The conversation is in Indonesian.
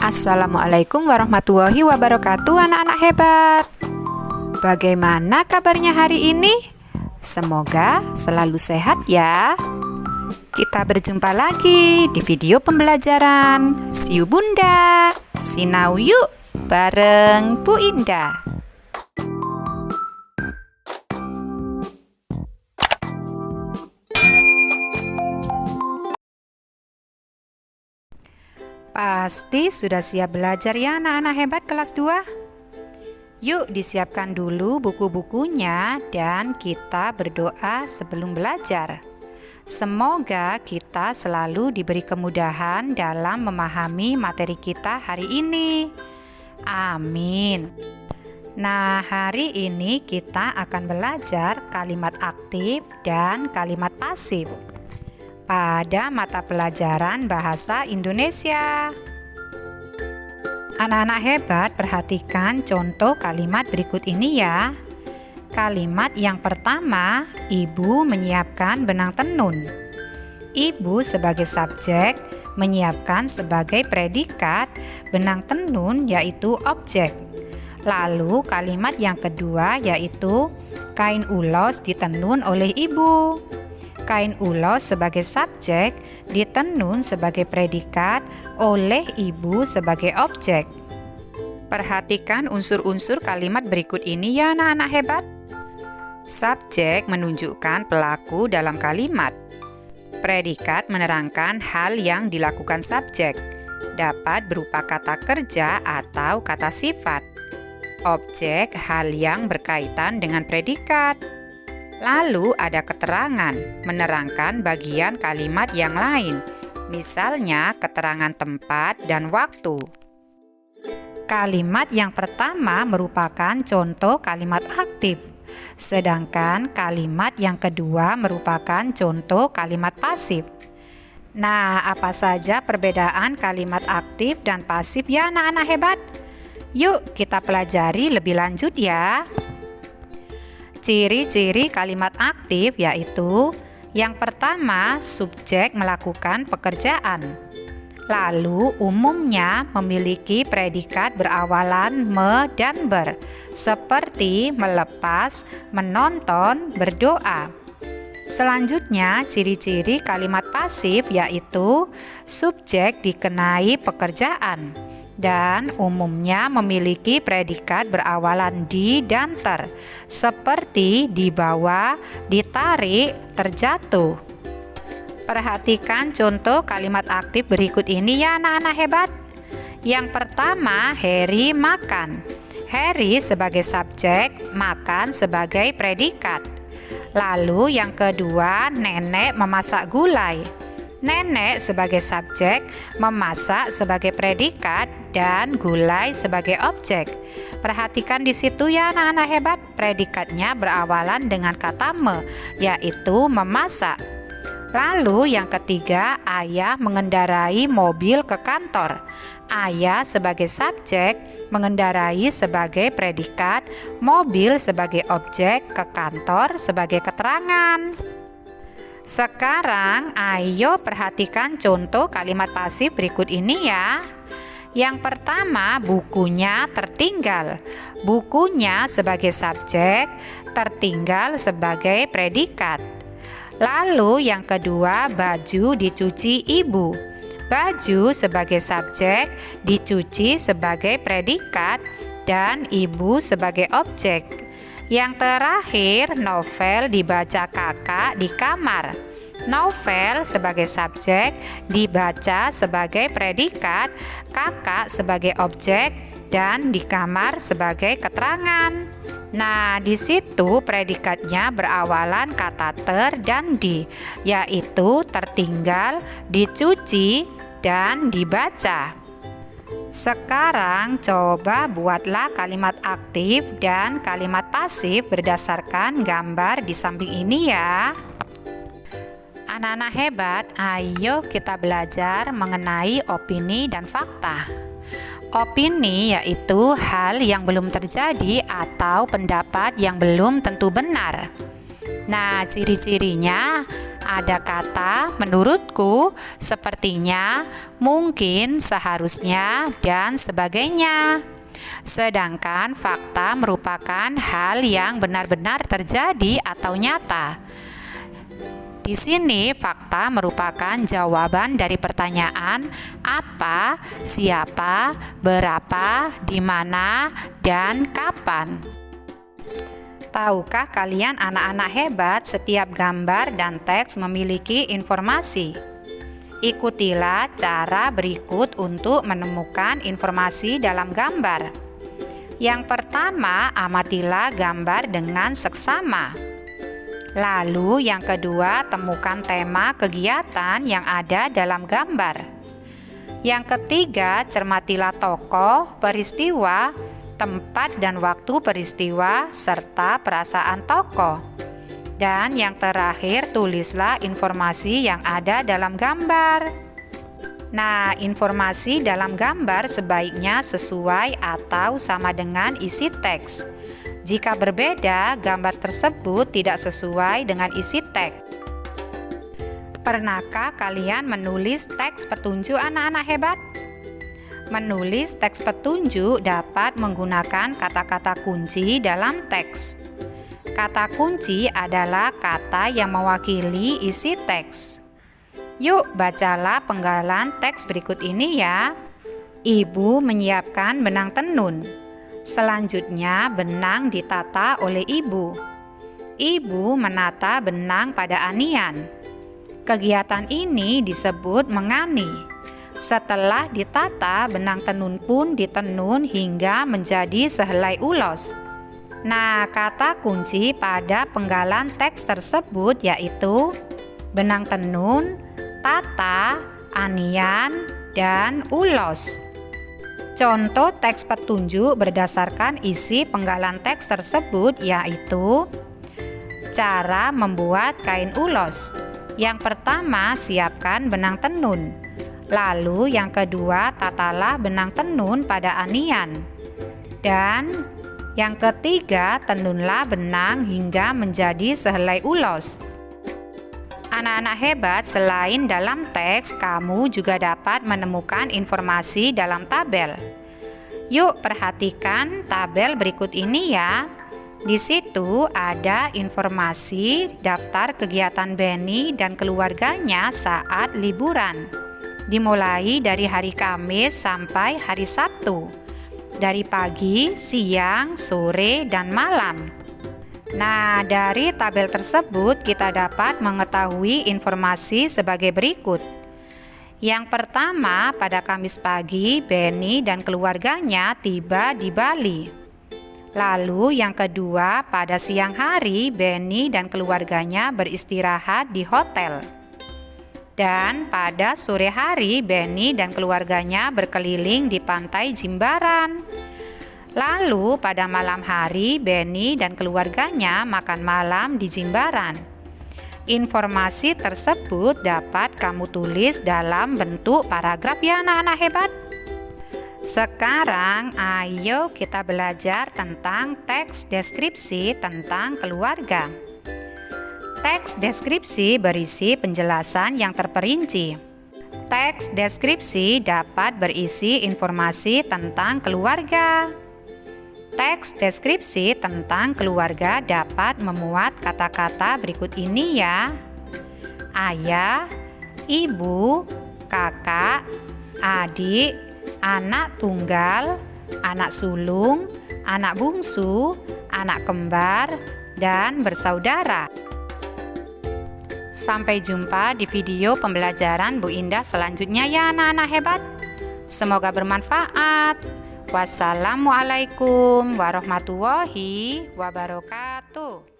Assalamualaikum warahmatullahi wabarakatuh, anak-anak hebat. Bagaimana kabarnya hari ini? Semoga selalu sehat ya. Kita berjumpa lagi di video pembelajaran Siu Bunda, Sinau yuk bareng Bu Indah. Pasti sudah siap belajar ya anak-anak hebat kelas 2? Yuk disiapkan dulu buku-bukunya dan kita berdoa sebelum belajar. Semoga kita selalu diberi kemudahan dalam memahami materi kita hari ini. Amin. Nah, hari ini kita akan belajar kalimat aktif dan kalimat pasif pada mata pelajaran Bahasa Indonesia. Anak-anak hebat, perhatikan contoh kalimat berikut ini ya. Kalimat yang pertama, ibu menyiapkan benang tenun. Ibu sebagai subjek, menyiapkan sebagai predikat, benang tenun yaitu objek. Lalu kalimat yang kedua yaitu kain ulos ditenun oleh ibu. Kain ulos sebagai subjek, ditenun sebagai predikat oleh ibu sebagai objek. Perhatikan unsur-unsur kalimat berikut ini ya anak-anak hebat. Subjek menunjukkan pelaku dalam kalimat. Predikat menerangkan hal yang dilakukan subjek, dapat berupa kata kerja atau kata sifat. Objek hal yang berkaitan dengan predikat. Lalu ada keterangan, menerangkan bagian kalimat yang lain, misalnya keterangan tempat dan waktu. Kalimat yang pertama merupakan contoh kalimat aktif, sedangkan kalimat yang kedua merupakan contoh kalimat pasif. Nah, apa saja perbedaan kalimat aktif dan pasif ya anak-anak hebat? Yuk kita pelajari lebih lanjut ya. Ciri-ciri kalimat aktif yaitu yang pertama, subjek melakukan pekerjaan. Lalu umumnya memiliki predikat berawalan me dan ber, seperti melepas, menonton, berdoa. Selanjutnya, ciri-ciri kalimat pasif yaitu subjek dikenai pekerjaan dan umumnya memiliki predikat berawalan di dan ter, seperti dibawa, ditarik, terjatuh. Perhatikan contoh kalimat aktif berikut ini ya anak-anak hebat. Yang pertama, Harry makan. Harry sebagai subjek, makan sebagai predikat. Lalu yang kedua, nenek memasak gulai. Nenek sebagai subjek, memasak sebagai predikat, dan gulai sebagai objek. Perhatikan di situ ya anak-anak hebat, predikatnya berawalan dengan kata me, yaitu memasak. Lalu yang ketiga, ayah mengendarai mobil ke kantor. Ayah sebagai subjek, mengendarai sebagai predikat, mobil sebagai objek, ke kantor sebagai keterangan. Sekarang, ayo perhatikan contoh kalimat pasif berikut ini ya. Yang pertama, bukunya tertinggal. Bukunya sebagai subjek, tertinggal sebagai predikat. Lalu yang kedua, baju dicuci ibu. Baju sebagai subjek, dicuci sebagai predikat, dan ibu sebagai objek. Yang terakhir, novel dibaca kakak di kamar. Novel sebagai subjek, dibaca sebagai predikat, kakak sebagai objek, dan di kamar sebagai keterangan. Nah, di situ predikatnya berawalan kata ter dan di, yaitu tertinggal, dicuci, dan dibaca. Sekarang coba buatlah kalimat aktif dan kalimat pasif berdasarkan gambar di samping ini ya. Anak-anak hebat, ayo kita belajar mengenai opini dan fakta. Opini yaitu hal yang belum terjadi atau pendapat yang belum tentu benar. Nah, ciri-cirinya Ada kata menurutku, sepertinya, mungkin, seharusnya, dan sebagainya. Sedangkan fakta merupakan hal yang benar-benar terjadi atau nyata. Di sini fakta merupakan jawaban dari pertanyaan apa, siapa, berapa, di mana, dan kapan. Tahukah kalian anak-anak hebat, setiap gambar dan teks memiliki informasi? Ikutilah cara berikut untuk menemukan informasi dalam gambar. Yang pertama, amatilah gambar dengan seksama. Lalu yang kedua, temukan tema kegiatan yang ada dalam gambar. Yang ketiga, cermatilah tokoh, peristiwa, tempat dan waktu peristiwa, serta perasaan tokoh. Dan yang terakhir, tulislah informasi yang ada dalam gambar. Nah, informasi dalam gambar sebaiknya sesuai atau sama dengan isi teks. Jika berbeda, gambar tersebut tidak sesuai dengan isi teks. Pernahkah kalian menulis teks petunjuk anak-anak hebat? Menulis teks petunjuk dapat menggunakan kata-kata kunci dalam teks. Kata kunci adalah kata yang mewakili isi teks. Yuk, bacalah penggalan teks berikut ini ya. Ibu menyiapkan benang tenun. Selanjutnya, benang ditata oleh ibu. Ibu menata benang pada anian. Kegiatan ini disebut mengani. Setelah ditata, benang tenun pun ditenun hingga menjadi sehelai ulos. Nah, kata kunci pada penggalan teks tersebut yaitu benang tenun, tata, anian, dan ulos. Contoh teks petunjuk berdasarkan isi penggalan teks tersebut yaitu cara membuat kain ulos. Yang pertama, siapkan benang tenun. Lalu yang kedua, tatalah benang tenun pada anian. Dan yang ketiga, tenunlah benang hingga menjadi sehelai ulos. Anak-anak hebat, selain dalam teks, kamu juga dapat menemukan informasi dalam tabel. Yuk, perhatikan tabel berikut ini ya. Di situ ada informasi daftar kegiatan Benny dan keluarganya saat liburan. Dimulai dari hari Kamis sampai hari Sabtu, dari pagi, siang, sore, dan malam. Nah, dari tabel tersebut kita dapat mengetahui informasi sebagai berikut. Yang pertama, pada Kamis pagi, Benny dan keluarganya tiba di Bali. Lalu yang kedua, pada siang hari, Benny dan keluarganya beristirahat di hotel. Dan pada sore hari, Benny dan keluarganya berkeliling di pantai Jimbaran. Lalu pada malam hari, Benny dan keluarganya makan malam di Jimbaran. Informasi tersebut dapat kamu tulis dalam bentuk paragraf ya anak-anak hebat. Sekarang ayo kita belajar tentang teks deskripsi tentang keluarga. Teks deskripsi berisi penjelasan yang terperinci. Teks deskripsi dapat berisi informasi tentang keluarga. Teks deskripsi tentang keluarga dapat memuat kata-kata berikut ini ya. Ayah, ibu, kakak, adik, anak tunggal, anak sulung, anak bungsu, anak kembar, dan bersaudara. Sampai jumpa di video pembelajaran Bu Indah selanjutnya ya anak-anak hebat. Semoga bermanfaat. Wassalamualaikum warahmatullahi wabarakatuh.